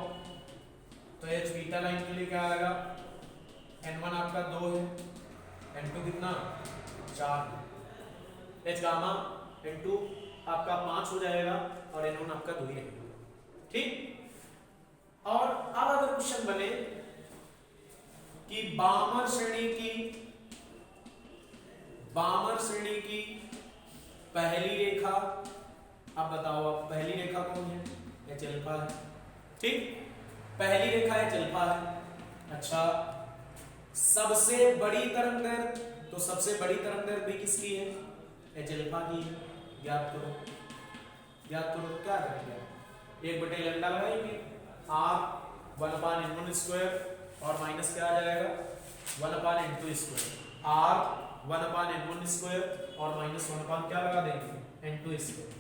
तो H बीटा लाइन के लिए क्या आएगा? n1 आपका 2 है, n2 कितना? 4। H गामा n2 आपका 5 हो जाएगा और n1 आपका 2 ही रहेगा। ठीक, आप बताओ, आप पहली रेखा कौन है? एच अल्फा है। ठीक, पहली रेखा एच अल्फा है। अच्छा, सबसे बड़ी तरंगदैर्घ्य, तो सबसे बड़ी तरंगदैर्घ्य भी किसकी है? एच अल्फा की है। ज्ञात करो, ज्ञात करो। क्या करेंगे? 1 बटे लैम्डा लगाएंगे, r 1/n1 स्क्वायर और माइनस क्या आ जाएगा? 1/n2 square. r 1/n1 square और माइनस 1 क्या लगा देंगे? n2 square.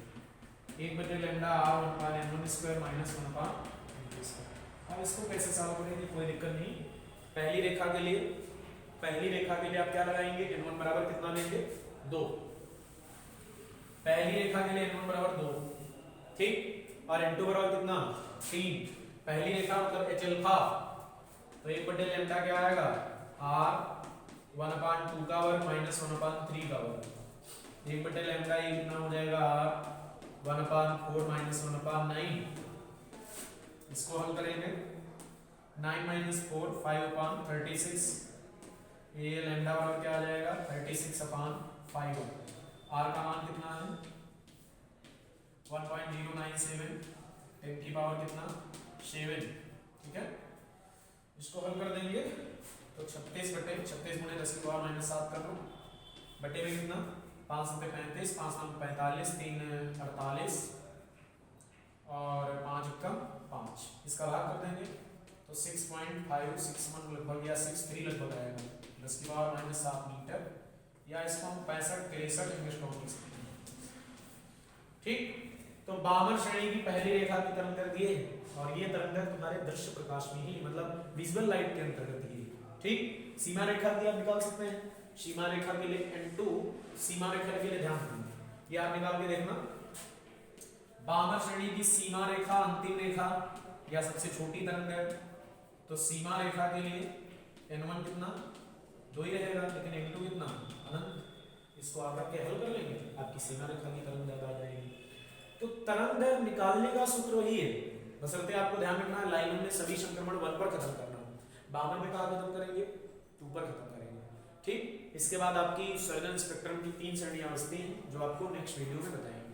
1 बटे lambda r 1/n1 square minus 1/n2 square. अब इसको कैसे सॉल्व करेंगे? कोई दिक्कत नहीं। पहली रेखा के लिए आप क्या लगाएंगे? n1 बराबर कितना लेंगे? 2। पहली रेखा के लिए n1 बराबर 2, ठीक, और n2 बराबर कितना? 3। पहली रेखा मतलब एच अल्फा, तो 1 बटे लैम्डा क्या आएगा? r 1/2 का वर्ग माइनस 1/3 का वर्ग। 1 बटे लैम्डा ये कितना हो जाएगा? r 1/4 minus 1/9। इसको हल करेंगे, 9 माइनस 4 5/36। ये लैम्डा बराबर क्या आ जाएगा? 36/5। r का मान कितना है? 1.097, 10 की पावर कितना? 7। ठीक है, इसको हल कर देंगे तो 36 गुणे 10 की पावर माइनस 7 कर लो, बटे में कितना? 5 × 35, 5 × 45, 3 × 48 और 5 × 5। इसका भाग कर देंगे तो 6.561 लगभग या 63 लगभग आएगा, 10 की पावर माइनस 7 मीटर, या इसको हम 65-63 एंगस्ट्रॉम लिख सकते हैं। ठीक, तो बामर श्रेणी की पहली रेखा की तरंगदैर्घ्य ये है, और ये तरंगदैर्घ्य तुम्हारे दृश्य प्रकाश में ही, मतलब विजुअल लाइट के अंतर्गत ही। ठीक, सीमा रेखा भी आप निकाल सकते हैं। सीमा रेखा के लिए n2, सीमा रेखा के लिए ध्यान देना, ये आप निकाल के देखना। बामर श्रेणी की सीमा रेखा, अंतिम रेखा या सबसे छोटी तरंगदैर्घ्य, तो सीमा रेखा के लिए n1 कितना? 2 ही रहेगा, लेकिन n2 कितना? अनंत। इसको आप रख के हल कर लेंगे, आपकी सीमा रेखा की तरंगदैर्घ्य आ जाएगी। तो तरंगदैर्घ्य निकालने का सूत्र वही है, बशर्ते आपको ध्यान रखना है लाइनों में सभी संक्रमण 1 पर खत्म करना। बामर में कहाँ खत्म करेंगे? 2 पर खत्म करेंगे। ठीक, इसके बाद आपकी उत्सर्जन स्पेक्ट्रम की 3 श्रेणियां बचती हैं, जो आपको नेक्स्ट वीडियो में बताएंगे।